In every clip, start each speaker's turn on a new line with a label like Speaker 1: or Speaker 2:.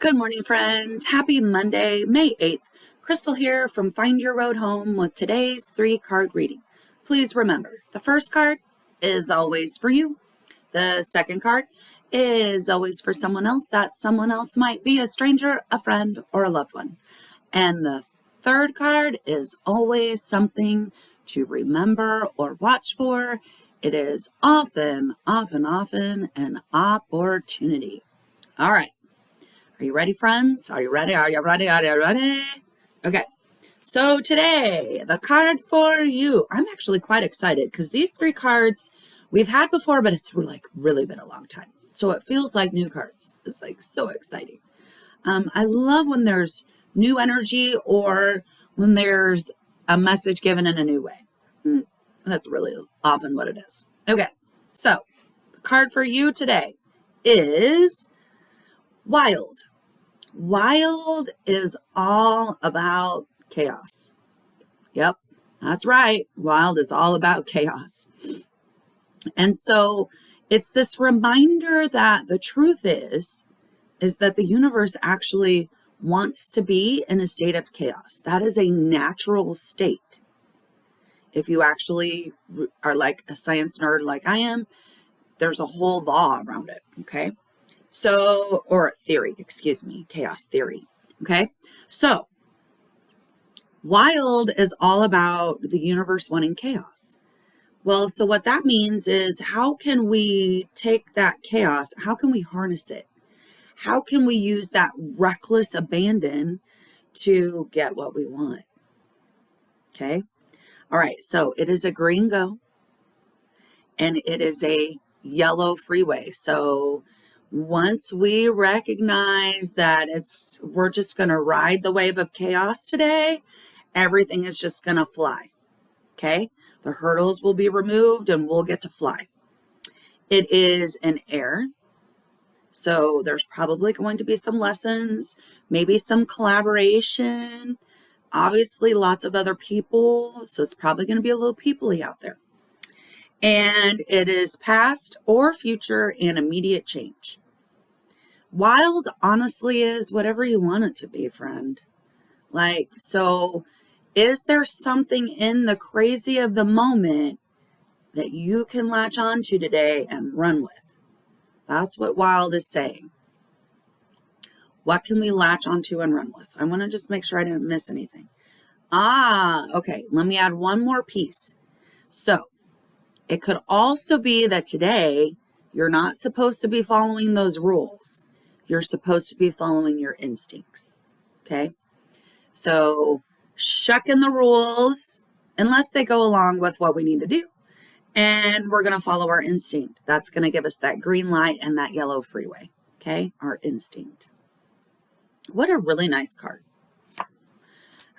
Speaker 1: Good morning, friends. Happy Monday, May 8th. Crystal here from Find Your Road Home with today's 3-card reading. Please remember, the first card is always for you. The second card is always for someone else. That someone else might be a stranger, a friend, or a loved one. And the third card is always something to remember or watch for. It is often an opportunity. All right. Are you ready, friends? Are you ready? Are you ready? Are you ready? Okay. So today, the card for you. I'm actually quite excited because these 3 cards we've had before, but it's really been a long time. So it feels like new cards. It's so exciting. I love when there's new energy or when there's a message given in a new way. That's really often what it is. Okay. So the card for you today is Wild. Wild is all about chaos. Yep, that's right. Wild is all about chaos. And so it's this reminder that the truth is that the universe actually wants to be in a state of chaos. That is a natural state. If you actually are like a science nerd like I am, there's a whole law around it, okay? So, or theory, excuse me, chaos theory. Okay. So wild is all about the universe wanting chaos. Well, so what that means is how can we take that chaos? How can we harness it? How can we use that reckless abandon to get what we want? Okay. All right. So it is a green go and it is a yellow freeway. So once we recognize that we're just going to ride the wave of chaos today, everything is just going to fly. Okay? The hurdles will be removed and we'll get to fly. It is an air. So there's probably going to be some lessons, maybe some collaboration, obviously lots of other people. So it's probably going to be a little people-y out there. And it is past or future and immediate change. Wild honestly is whatever you want it to be, friend. So is there something in the crazy of the moment that you can latch onto today and run with? That's what wild is saying. What can we latch onto and run with? I want to just make sure I didn't miss anything. Okay. Let me add one more piece. So it could also be that today you're not supposed to be following those rules. You're supposed to be following your instincts. Okay. So shucking the rules unless they go along with what we need to do. And we're going to follow our instinct. That's going to give us that green light and that yellow freeway. Okay. Our instinct. What a really nice card.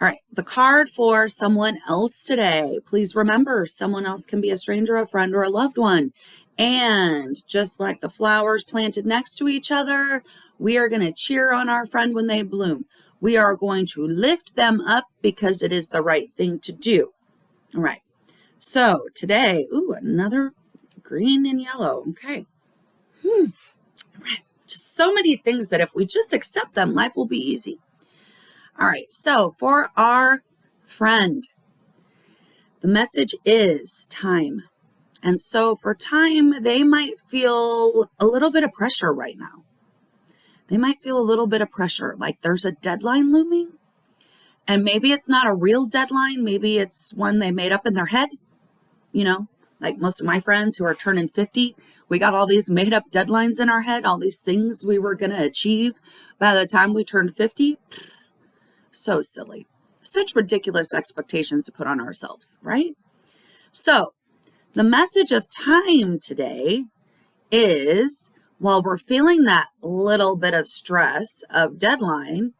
Speaker 1: All right. The card for someone else today. Please remember, someone else can be a stranger, a friend, or a loved one. And just like the flowers planted next to each other, we are going to cheer on our friend when they bloom. We are going to lift them up because it is the right thing to do. All right. So today, another green and yellow. Okay. All right. Just so many things that if we just accept them, life will be easy. All right. So for our friend, the message is time. And so for time, they might feel a little bit of pressure right now. They might feel a little bit of pressure, like there's a deadline looming. And maybe it's not a real deadline. Maybe it's one they made up in their head. Like most of my friends who are turning 50, we got all these made up deadlines in our head, all these things we were going to achieve by the time we turned 50. So silly. Such ridiculous expectations to put on ourselves, right? So the message of time today is, while we're feeling that little bit of stress of deadline,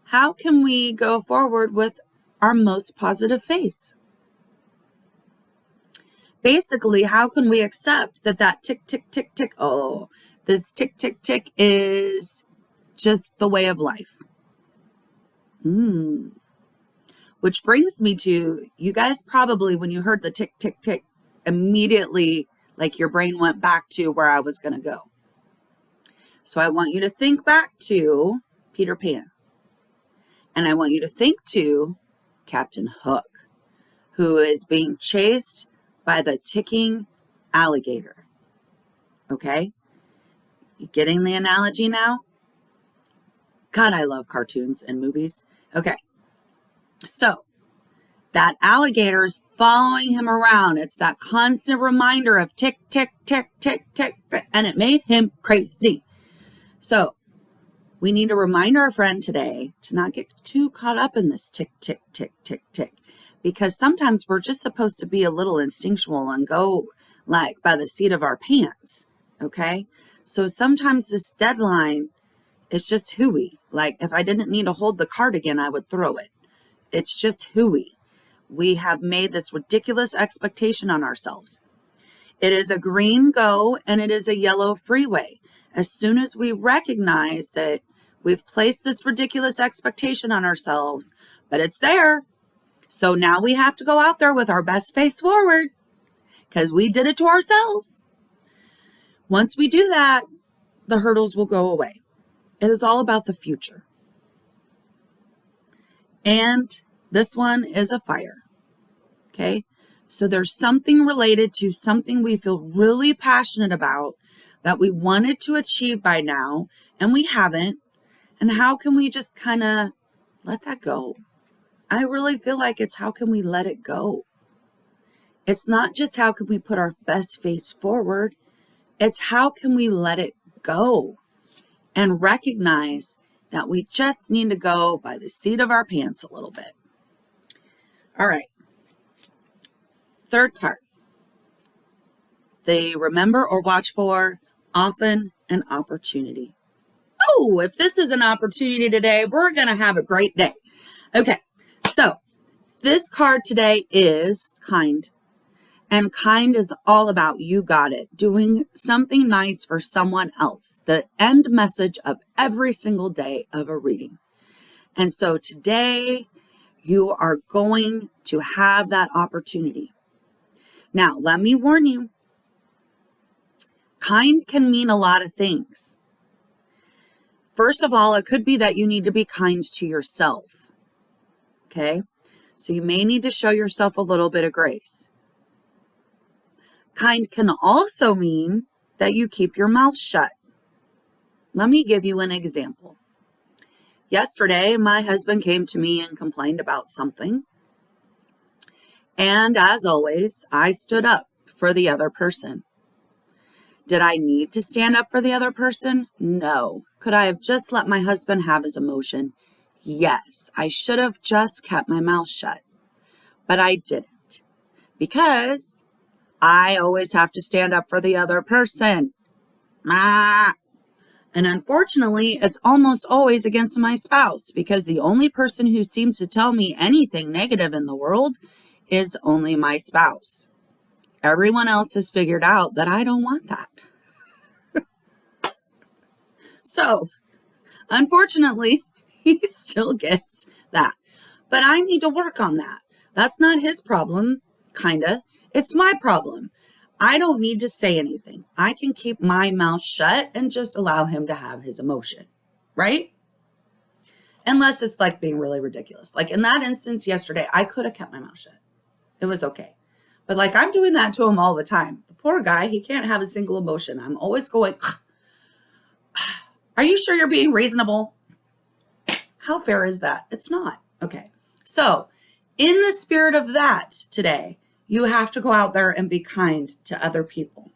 Speaker 1: how can we go forward with our most positive face? Basically, how can we accept that tick, tick, tick, tick, this tick, tick, tick is just the way of life? Which brings me to, you guys probably, when you heard the tick, tick, tick, immediately, like your brain went back to where I was going to go. So I want you to think back to Peter Pan. And I want you to think to Captain Hook, who is being chased by the ticking alligator. Okay? You getting the analogy now? God, I love cartoons and movies. Okay. So that alligator is following him around. It's that constant reminder of tick, tick, tick, tick, tick, and it made him crazy. So we need to remind our friend today to not get too caught up in this tick, tick, tick, tick, tick, because sometimes we're just supposed to be a little instinctual and go like by the seat of our pants. Okay. So sometimes this deadline is just hooey. Like if I didn't need to hold the cardigan, I would throw it. It's just hooey. We have made this ridiculous expectation on ourselves. It is a green go and it is a yellow freeway. As soon as we recognize that we've placed this ridiculous expectation on ourselves, but it's there. So now we have to go out there with our best face forward because we did it to ourselves. Once we do that, the hurdles will go away. It is all about the future. And this one is a fire. Okay. So there's something related to something we feel really passionate about that we wanted to achieve by now, and we haven't. And how can we just kind of let that go? I really feel like it's how can we let it go? It's not just how can we put our best face forward. It's how can we let it go and recognize that we just need to go by the seat of our pants a little bit. All right. Third card. They remember or watch for often an opportunity. Oh, if this is an opportunity today, we're going to have a great day. Okay. So this card today is kind. And kind is all about you got it, doing something nice for someone else, the end message of every single day of a reading. And so today you are going to have that opportunity. Now, let me warn you, kind can mean a lot of things. First of all, it could be that you need to be kind to yourself. Okay? So you may need to show yourself a little bit of grace. Kind can also mean that you keep your mouth shut. Let me give you an example. Yesterday, my husband came to me and complained about something. And as always, I stood up for the other person. Did I need to stand up for the other person? No. Could I have just let my husband have his emotion? Yes. I should have just kept my mouth shut. But I didn't. Because I always have to stand up for the other person. And unfortunately, it's almost always against my spouse because the only person who seems to tell me anything negative in the world is only my spouse. Everyone else has figured out that I don't want that. So, unfortunately, he still gets that. But I need to work on that. That's not his problem, kinda. It's my problem. I don't need to say anything. I can keep my mouth shut and just allow him to have his emotion, right? Unless it's like being really ridiculous. Like in that instance yesterday, I could have kept my mouth shut. It was okay. But like I'm doing that to him all the time. The poor guy, he can't have a single emotion. I'm always going, are you sure you're being reasonable? How fair is that? It's not. Okay. So in the spirit of that today, you have to go out there and be kind to other people.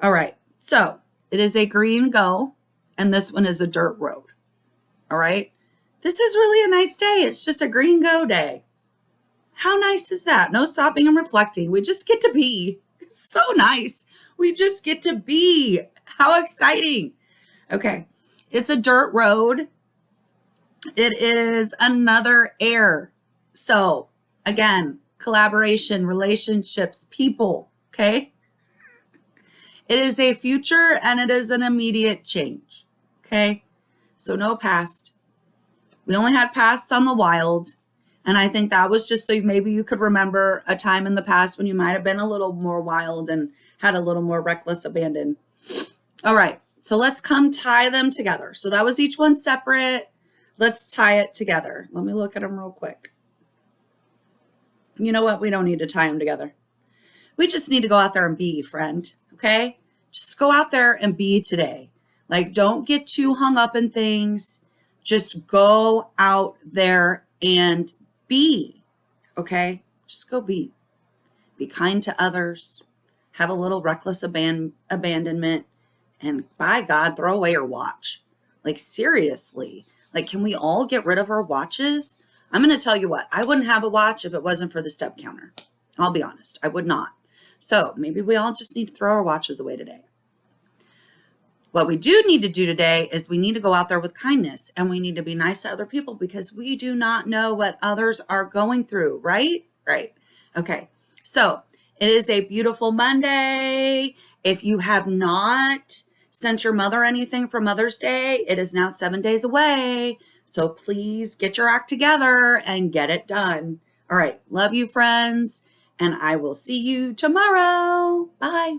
Speaker 1: All right. So it is a green go, and this one is a dirt road. All right. This is really a nice day. It's just a green go day. How nice is that? No stopping and reflecting. We just get to be. It's so nice. We just get to be. How exciting. Okay. It's a dirt road. It is another air. So again, collaboration, relationships, people, okay? It is a future and it is an immediate change, okay? So no past. We only had past on the wild, and I think that was just so maybe you could remember a time in the past when you might have been a little more wild and had a little more reckless abandon. All right, So let's come tie them together. So that was each one separate. Let's tie it together. Let me look at them real quick. You know what? We don't need to tie them together. We just need to go out there and be, friend. Okay? Just go out there and be today. Like, don't get too hung up in things. Just go out there and be. Okay? Just go be. Be kind to others. Have a little reckless abandonment. And by God, throw away your watch. Like, seriously. Like, can we all get rid of our watches? I'm going to tell you what. I wouldn't have a watch if it wasn't for the step counter. I'll be honest. I would not. So maybe we all just need to throw our watches away today. What we do need to do today is we need to go out there with kindness, and we need to be nice to other people because we do not know what others are going through, right? Right. Okay. So it is a beautiful Monday. If you have not sent your mother anything for Mother's Day, it is now 7 days away. So please get your act together and get it done. All right. Love you, friends. And I will see you tomorrow. Bye.